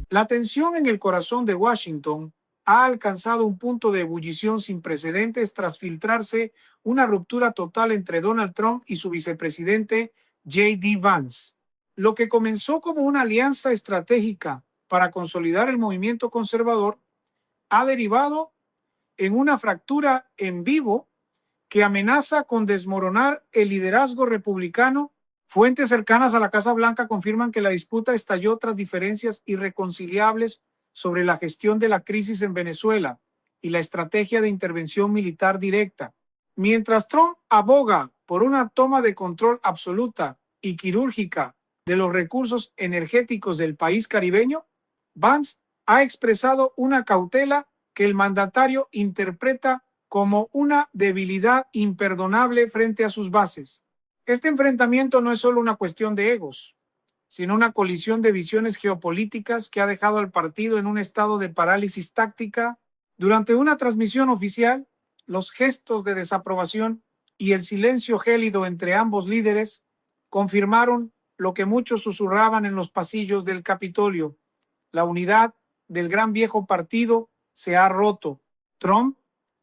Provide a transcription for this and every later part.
La tensión en el corazón de Washington ha alcanzado un punto de ebullición sin precedentes tras filtrarse una ruptura total entre Donald Trump y su vicepresidente J.D. Vance. Lo que comenzó como una alianza estratégica para consolidar el movimiento conservador ha derivado en una fractura en vivo que amenaza con desmoronar el liderazgo republicano. Fuentes cercanas a la Casa Blanca confirman que la disputa estalló tras diferencias irreconciliables sobre la gestión de la crisis en Venezuela y la estrategia de intervención militar directa. Mientras Trump aboga por una toma de control absoluta y quirúrgica de los recursos energéticos del país caribeño, Vance ha expresado una cautela que el mandatario interpreta como una debilidad imperdonable frente a sus bases. Este enfrentamiento no es solo una cuestión de egos, sino una colisión de visiones geopolíticas que ha dejado al partido en un estado de parálisis táctica. Durante una transmisión oficial, los gestos de desaprobación y el silencio gélido entre ambos líderes confirmaron lo que muchos susurraban en los pasillos del Capitolio: la unidad del gran viejo partido se ha roto. Trump,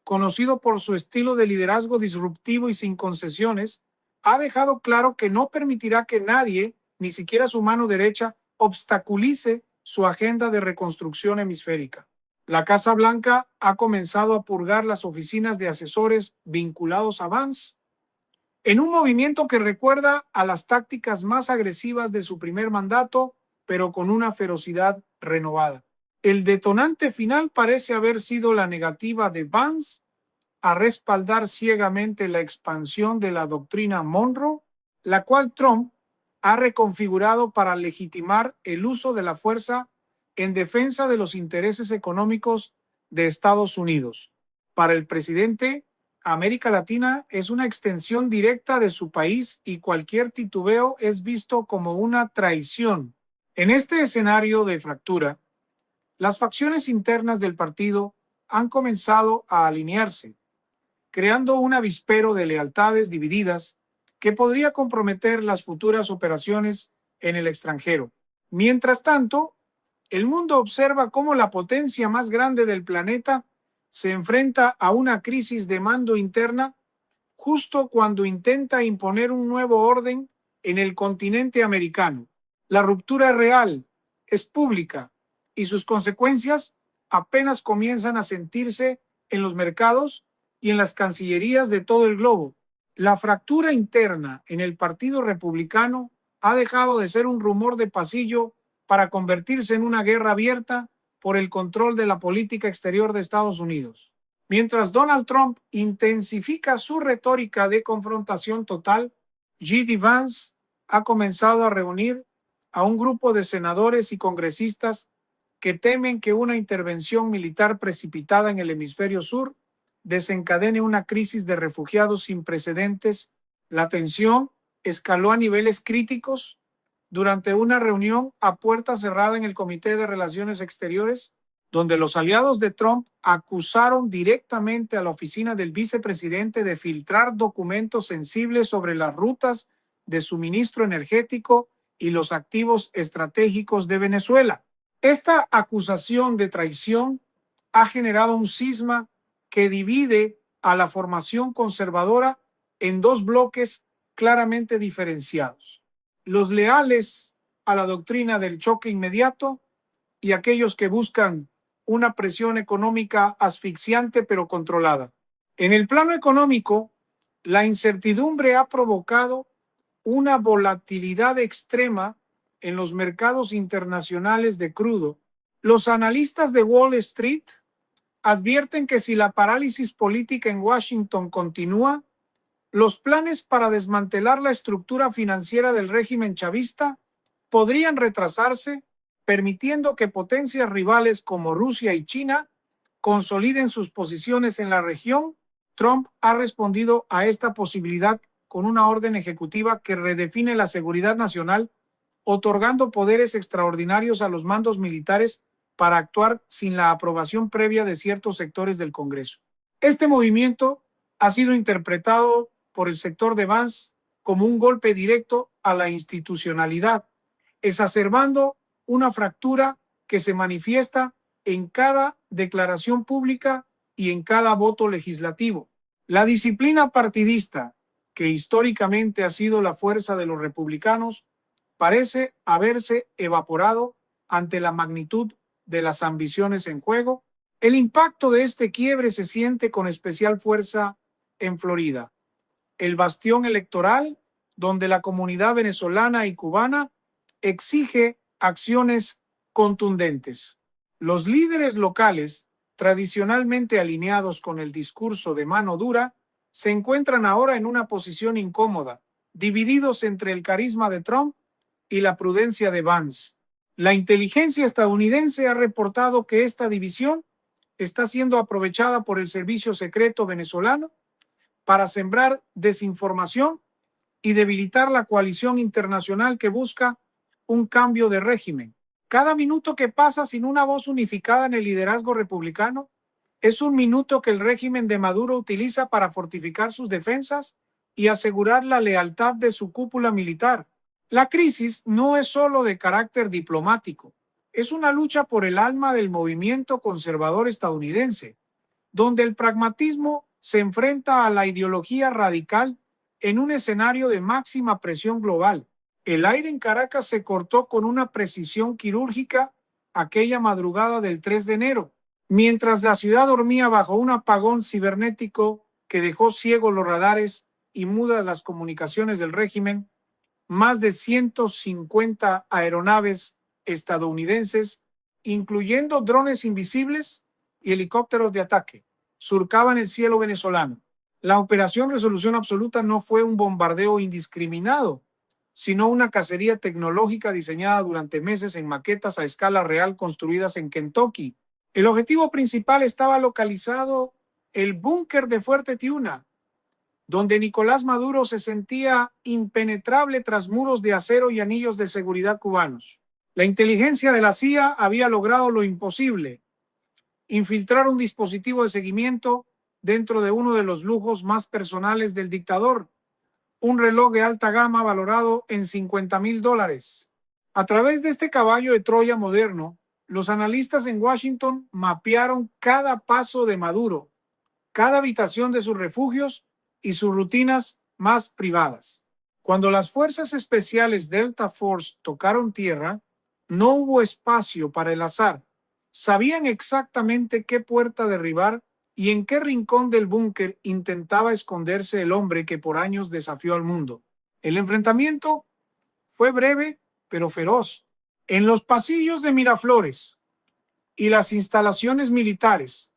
conocido por su estilo de liderazgo disruptivo y sin concesiones, ha dejado claro que no permitirá que nadie, ni siquiera su mano derecha, obstaculice su agenda de reconstrucción hemisférica. La Casa Blanca ha comenzado a purgar las oficinas de asesores vinculados a Vance, en un movimiento que recuerda a las tácticas más agresivas de su primer mandato, pero con una ferocidad renovada. El detonante final parece haber sido la negativa de Vance a respaldar ciegamente la expansión de la doctrina Monroe, la cual Trump ha reconfigurado para legitimar el uso de la fuerza en defensa de los intereses económicos de Estados Unidos. Para el presidente, América Latina es una extensión directa de su país y cualquier titubeo es visto como una traición. En este escenario de fractura, las facciones internas del partido han comenzado a alinearse, creando un avispero de lealtades divididas que podría comprometer las futuras operaciones en el extranjero. Mientras tanto, el mundo observa cómo la potencia más grande del planeta se enfrenta a una crisis de mando interna justo cuando intenta imponer un nuevo orden en el continente americano. La ruptura es real, es pública, y sus consecuencias apenas comienzan a sentirse en los mercados y en las cancillerías de todo el globo. La fractura interna en el Partido Republicano ha dejado de ser un rumor de pasillo para convertirse en una guerra abierta por el control de la política exterior de Estados Unidos. Mientras Donald Trump intensifica su retórica de confrontación total, J.D. Vance ha comenzado a reunir a un grupo de senadores y congresistas que temen que una intervención militar precipitada en el hemisferio sur desencadene una crisis de refugiados sin precedentes. La tensión escaló a niveles críticos durante una reunión a puerta cerrada en el Comité de Relaciones Exteriores, donde los aliados de Trump acusaron directamente a la oficina del vicepresidente de filtrar documentos sensibles sobre las rutas de suministro energético y los activos estratégicos de Venezuela. Esta acusación de traición ha generado un cisma que divide a la formación conservadora en dos bloques claramente diferenciados: los leales a la doctrina del choque inmediato y aquellos que buscan una presión económica asfixiante pero controlada. En el plano económico, la incertidumbre ha provocado una volatilidad extrema en los mercados internacionales de crudo. Los analistas de Wall Street advierten que si la parálisis política en Washington continúa, los planes para desmantelar la estructura financiera del régimen chavista podrían retrasarse, permitiendo que potencias rivales como Rusia y China consoliden sus posiciones en la región. Trump ha respondido a esta posibilidad con una orden ejecutiva que redefine la seguridad nacional, otorgando poderes extraordinarios a los mandos militares para actuar sin la aprobación previa de ciertos sectores del Congreso. Este movimiento ha sido interpretado por el sector de Vance como un golpe directo a la institucionalidad, exacerbando una fractura que se manifiesta en cada declaración pública y en cada voto legislativo. La disciplina partidista, que históricamente ha sido la fuerza de los republicanos, parece haberse evaporado ante la magnitud de las ambiciones en juego. El impacto de este quiebre se siente con especial fuerza en Florida, el bastión electoral donde la comunidad venezolana y cubana exige acciones contundentes. Los líderes locales, tradicionalmente alineados con el discurso de mano dura, se encuentran ahora en una posición incómoda, divididos entre el carisma de Trump y la prudencia de Vance. La inteligencia estadounidense ha reportado que esta división está siendo aprovechada por el servicio secreto venezolano para sembrar desinformación y debilitar la coalición internacional que busca un cambio de régimen. Cada minuto que pasa sin una voz unificada en el liderazgo republicano es un minuto que el régimen de Maduro utiliza para fortificar sus defensas y asegurar la lealtad de su cúpula militar. La crisis no es solo de carácter diplomático, es una lucha por el alma del movimiento conservador estadounidense, donde el pragmatismo se enfrenta a la ideología radical en un escenario de máxima presión global. El aire en Caracas se cortó con una precisión quirúrgica aquella madrugada del 3 de enero, mientras la ciudad dormía bajo un apagón cibernético que dejó ciegos los radares y mudas las comunicaciones del régimen. Más de 150 aeronaves estadounidenses, incluyendo drones invisibles y helicópteros de ataque, surcaban el cielo venezolano. La Operación Resolución Absoluta no fue un bombardeo indiscriminado, sino una cacería tecnológica diseñada durante meses en maquetas a escala real construidas en Kentucky. El objetivo principal estaba localizado el búnker de Fuerte Tiuna, donde Nicolás Maduro se sentía impenetrable tras muros de acero y anillos de seguridad cubanos. La inteligencia de la CIA había logrado lo imposible: infiltrar un dispositivo de seguimiento dentro de uno de los lujos más personales del dictador, un reloj de alta gama valorado en $50,000. A través de este caballo de Troya moderno, los analistas en Washington mapearon cada paso de Maduro, cada habitación de sus refugios y sus rutinas más privadas. Cuando las fuerzas especiales Delta Force tocaron tierra, no hubo espacio para el azar. Sabían exactamente qué puerta derribar y en qué rincón del búnker intentaba esconderse el hombre que por años desafió al mundo. El enfrentamiento fue breve, pero feroz. En los pasillos de Miraflores y las instalaciones militares,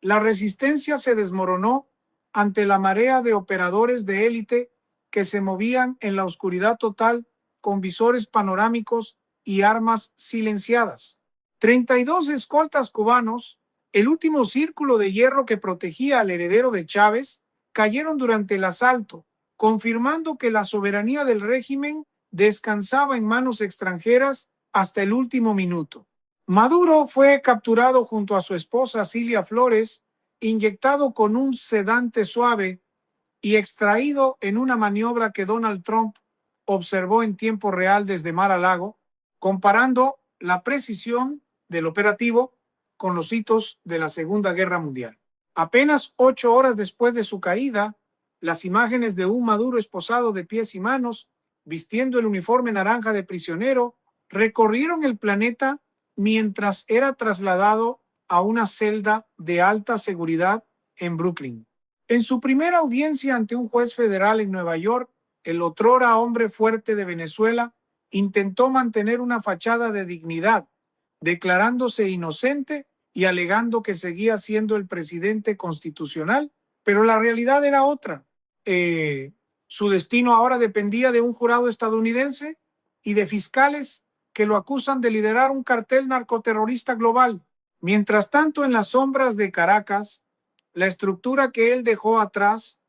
la resistencia se desmoronó ante la marea de operadores de élite que se movían en la oscuridad total con visores panorámicos y armas silenciadas. 32 escoltas cubanos, el último círculo de hierro que protegía al heredero de Chávez, cayeron durante el asalto, confirmando que la soberanía del régimen descansaba en manos extranjeras hasta el último minuto. Maduro fue capturado junto a su esposa Cilia Flores, inyectado con un sedante suave y extraído en una maniobra que Donald Trump observó en tiempo real desde Mar-a-Lago, comparando la precisión del operativo con los hitos de la Segunda Guerra Mundial. Apenas 8 horas después de su caída, las imágenes de un Maduro esposado de pies y manos, vistiendo el uniforme naranja de prisionero, recorrieron el planeta mientras era trasladado a una celda de alta seguridad en Brooklyn. En su primera audiencia ante un juez federal en Nueva York, el otrora hombre fuerte de Venezuela intentó mantener una fachada de dignidad, declarándose inocente y alegando que seguía siendo el presidente constitucional, pero la realidad era otra. Su destino ahora dependía de un jurado estadounidense y de fiscales que lo acusan de liderar un cartel narcoterrorista global. Mientras tanto, en las sombras de Caracas, la estructura que él dejó atrás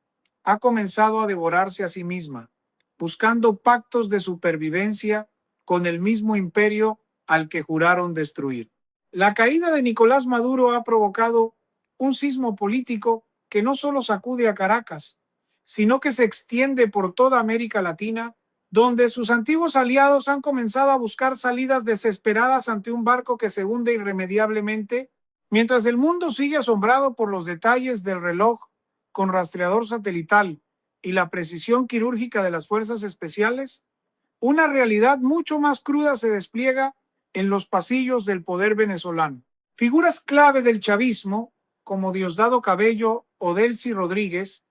ha comenzado a devorarse a sí misma, buscando pactos de supervivencia con el mismo imperio al que juraron destruir. La caída de Nicolás Maduro ha provocado un sismo político que no solo sacude a Caracas, sino que se extiende por toda América Latina donde sus antiguos aliados han comenzado a buscar salidas desesperadas ante un barco que se hunde irremediablemente, mientras el mundo sigue asombrado por los detalles del reloj con rastreador satelital y la precisión quirúrgica de las fuerzas especiales. Una realidad mucho más cruda se despliega en los pasillos del poder venezolano. Figuras clave del chavismo, como Diosdado Cabello o Delcy Rodríguez,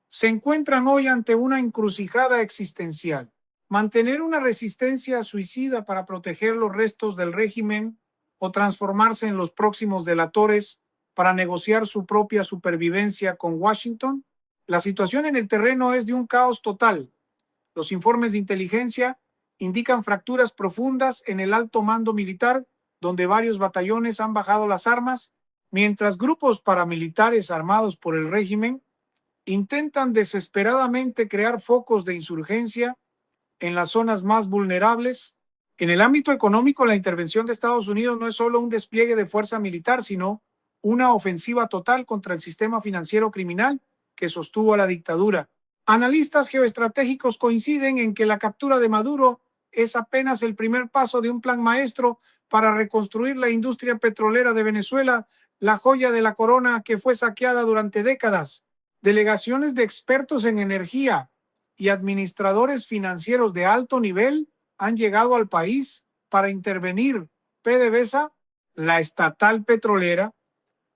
se encuentran hoy ante una encrucijada existencial. Mantener una resistencia suicida para proteger los restos del régimen o transformarse en los próximos delatores para negociar su propia supervivencia con Washington. La situación en el terreno es de un caos total. Los informes de inteligencia indican fracturas profundas en el alto mando militar, donde varios batallones han bajado las armas, mientras grupos paramilitares armados por el régimen intentan desesperadamente crear focos de insurgencia en las zonas más vulnerables. En el ámbito económico, la intervención de Estados Unidos no es solo un despliegue de fuerza militar, sino una ofensiva total contra el sistema financiero criminal que sostuvo a la dictadura. Analistas geoestratégicos coinciden en que la captura de Maduro es apenas el primer paso de un plan maestro para reconstruir la industria petrolera de Venezuela, la joya de la corona que fue saqueada durante décadas. Delegaciones de expertos en energía y administradores financieros de alto nivel han llegado al país para intervenir. PDVSA, la estatal petrolera,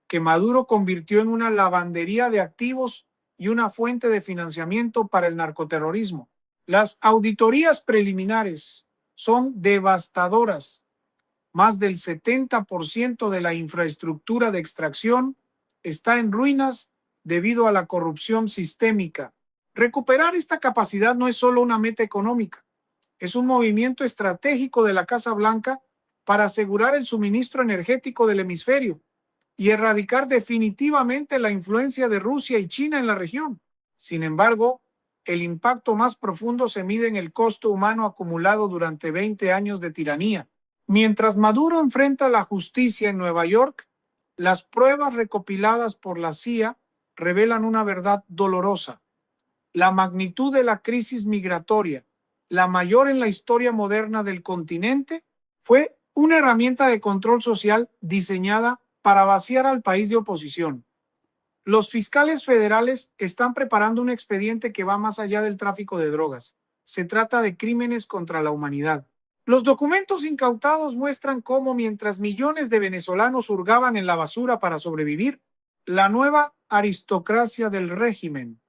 que Maduro convirtió en una lavandería de activos y una fuente de financiamiento para el narcoterrorismo. Las auditorías preliminares son devastadoras. Más del 70% de la infraestructura de extracción está en ruinas debido a la corrupción sistémica. Recuperar esta capacidad no es solo una meta económica, es un movimiento estratégico de la Casa Blanca para asegurar el suministro energético del hemisferio y erradicar definitivamente la influencia de Rusia y China en la región. Sin embargo, el impacto más profundo se mide en el costo humano acumulado durante 20 años de tiranía. Mientras Maduro enfrenta la justicia en Nueva York, las pruebas recopiladas por la CIA revelan una verdad dolorosa. La magnitud de la crisis migratoria, la mayor en la historia moderna del continente, fue una herramienta de control social diseñada para vaciar al país de oposición. Los fiscales federales están preparando un expediente que va más allá del tráfico de drogas. Se trata de crímenes contra la humanidad. Los documentos incautados muestran cómo, mientras millones de venezolanos hurgaban en la basura para sobrevivir, la nueva aristocracia del régimen,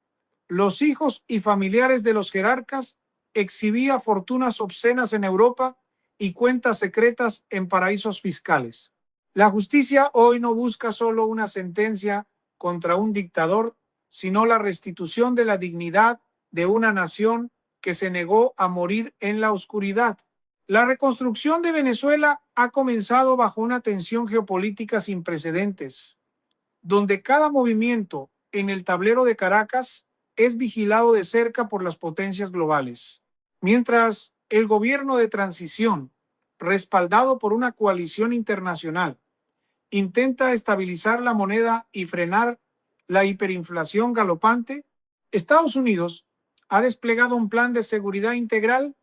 los hijos y familiares de los jerarcas, exhibía fortunas obscenas en Europa y cuentas secretas en paraísos fiscales. La justicia hoy no busca solo una sentencia contra un dictador, sino la restitución de la dignidad de una nación que se negó a morir en la oscuridad. La reconstrucción de Venezuela ha comenzado bajo una tensión geopolítica sin precedentes, donde cada movimiento en el tablero de Caracas es vigilado de cerca por las potencias globales. Mientras el gobierno de transición, respaldado por una coalición internacional, intenta estabilizar la moneda y frenar la hiperinflación galopante, Estados Unidos ha desplegado un plan de seguridad integral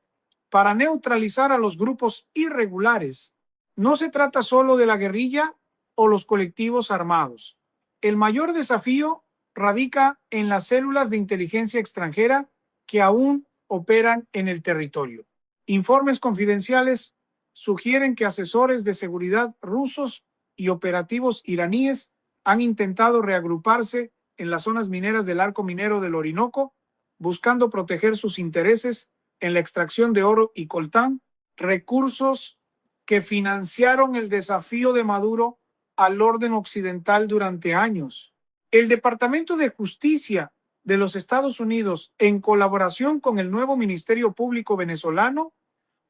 para neutralizar a los grupos irregulares. No se trata solo de la guerrilla o los colectivos armados. El mayor desafío radica en las células de inteligencia extranjera que aún operan en el territorio. Informes confidenciales sugieren que asesores de seguridad rusos y operativos iraníes han intentado reagruparse en las zonas mineras del arco minero del Orinoco, buscando proteger sus intereses en la extracción de oro y coltán, recursos que financiaron el desafío de Maduro al orden occidental durante años. El Departamento de Justicia de los Estados Unidos, en colaboración con el nuevo Ministerio Público venezolano,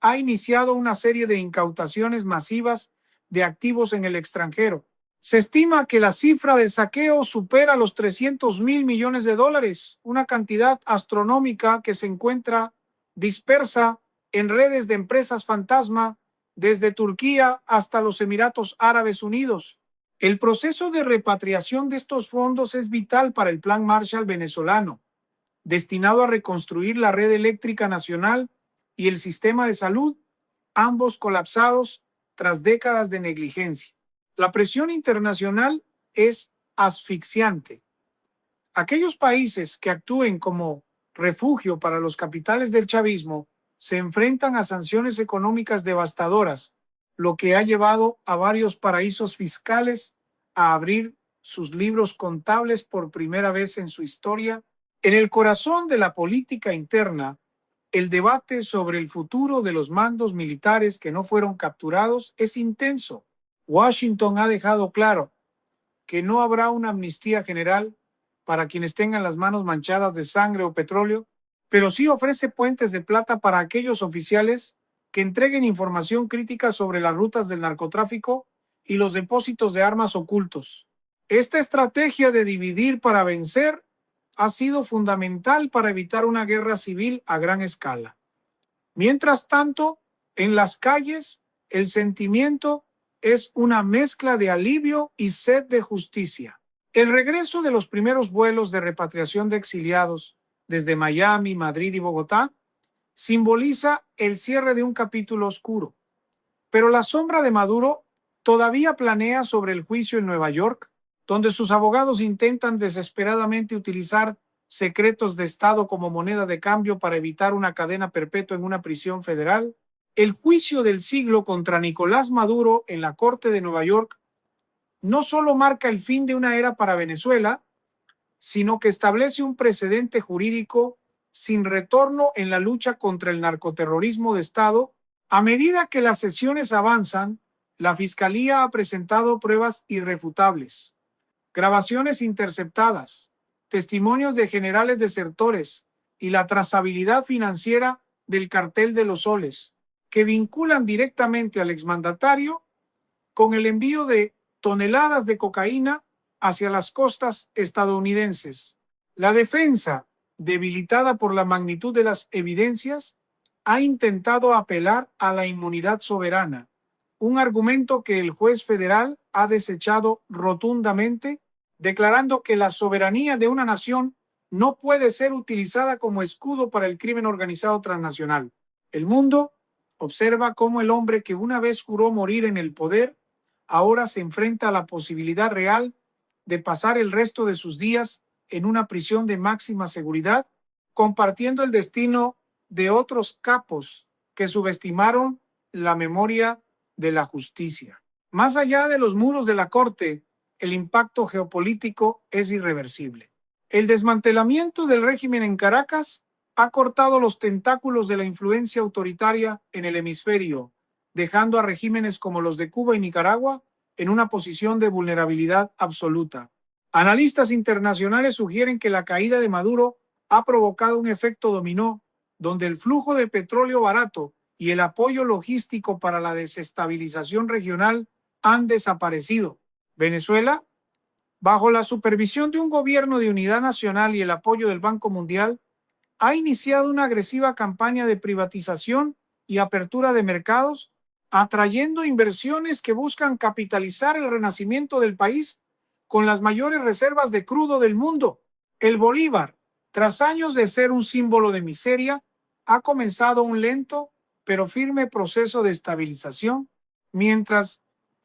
ha iniciado una serie de incautaciones masivas de activos en el extranjero. Se estima que la cifra del saqueo supera los 300.000 millones de dólares, una cantidad astronómica que se encuentra dispersa en redes de empresas fantasma desde Turquía hasta los Emiratos Árabes Unidos. El proceso de repatriación de estos fondos es vital para el Plan Marshall venezolano, destinado a reconstruir la red eléctrica nacional y el sistema de salud, ambos colapsados tras décadas de negligencia. La presión internacional es asfixiante. Aquellos países que actúen como refugio para los capitales del chavismo se enfrentan a sanciones económicas devastadoras, lo que ha llevado a varios paraísos fiscales a abrir sus libros contables por primera vez en su historia. En el corazón de la política interna, el debate sobre el futuro de los mandos militares que no fueron capturados es intenso. Washington ha dejado claro que no habrá una amnistía general para quienes tengan las manos manchadas de sangre o petróleo, pero sí ofrece puentes de plata para aquellos oficiales que entreguen información crítica sobre las rutas del narcotráfico y los depósitos de armas ocultos. Esta estrategia de dividir para vencer ha sido fundamental para evitar una guerra civil a gran escala. Mientras tanto, en las calles, el sentimiento es una mezcla de alivio y sed de justicia. El regreso de los primeros vuelos de repatriación de exiliados desde Miami, Madrid y Bogotá simboliza el cierre de un capítulo oscuro. Pero la sombra de Maduro todavía planea sobre el juicio en Nueva York, donde sus abogados intentan desesperadamente utilizar secretos de Estado como moneda de cambio para evitar una cadena perpetua en una prisión federal. El juicio del siglo contra Nicolás Maduro en la Corte de Nueva York no solo marca el fin de una era para Venezuela, sino que establece un precedente jurídico sin retorno en la lucha contra el narcoterrorismo de Estado. A medida que las sesiones avanzan, la Fiscalía ha presentado pruebas irrefutables, grabaciones interceptadas, testimonios de generales desertores y la trazabilidad financiera del cartel de los soles, que vinculan directamente al exmandatario con el envío de toneladas de cocaína hacia las costas estadounidenses. La defensa, debilitada por la magnitud de las evidencias, ha intentado apelar a la inmunidad soberana, un argumento que el juez federal ha desechado rotundamente, declarando que la soberanía de una nación no puede ser utilizada como escudo para el crimen organizado transnacional. El mundo observa cómo el hombre que una vez juró morir en el poder ahora se enfrenta a la posibilidad real de pasar el resto de sus días en una prisión de máxima seguridad, compartiendo el destino de otros capos que subestimaron la memoria de la justicia. Más allá de los muros de la corte, el impacto geopolítico es irreversible. El desmantelamiento del régimen en Caracas ha cortado los tentáculos de la influencia autoritaria en el hemisferio, dejando a regímenes como los de Cuba y Nicaragua en una posición de vulnerabilidad absoluta. Analistas internacionales sugieren que la caída de Maduro ha provocado un efecto dominó, donde el flujo de petróleo barato y el apoyo logístico para la desestabilización regional han desaparecido. Venezuela, bajo la supervisión de un gobierno de unidad nacional y el apoyo del Banco Mundial, ha iniciado una agresiva campaña de privatización y apertura de mercados, atrayendo inversiones que buscan capitalizar el renacimiento del país con las mayores reservas de crudo del mundo. El bolívar, tras años de ser un símbolo de miseria, ha comenzado un lento pero firme proceso de estabilización, mientras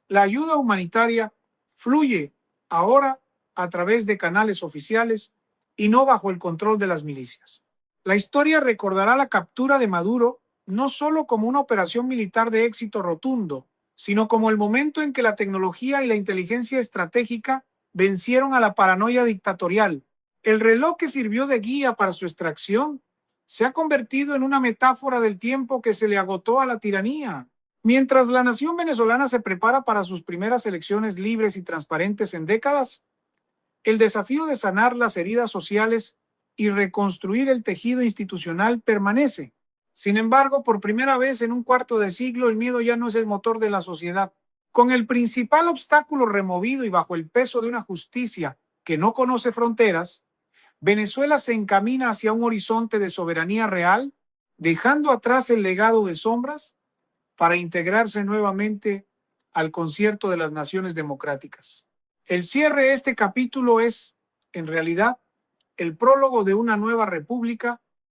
la ayuda humanitaria fluye ahora a través de canales oficiales y no bajo el control de las milicias. La historia recordará la captura de Maduro no solo como una operación militar de éxito rotundo, sino como el momento en que la tecnología y la inteligencia estratégica vencieron a la paranoia dictatorial. El reloj que sirvió de guía para su extracción se ha convertido en una metáfora del tiempo que se le agotó a la tiranía. Mientras la nación venezolana se prepara para sus primeras elecciones libres y transparentes en décadas, el desafío de sanar las heridas sociales y reconstruir el tejido institucional permanece. Sin embargo, por primera vez en un cuarto de siglo, el miedo ya no es el motor de la sociedad. Con el principal obstáculo removido y bajo el peso de una justicia que no conoce fronteras, Venezuela se encamina hacia un horizonte de soberanía real, dejando atrás el legado de sombras para integrarse nuevamente al concierto de las naciones democráticas. El cierre de este capítulo es, en realidad, el prólogo de una nueva república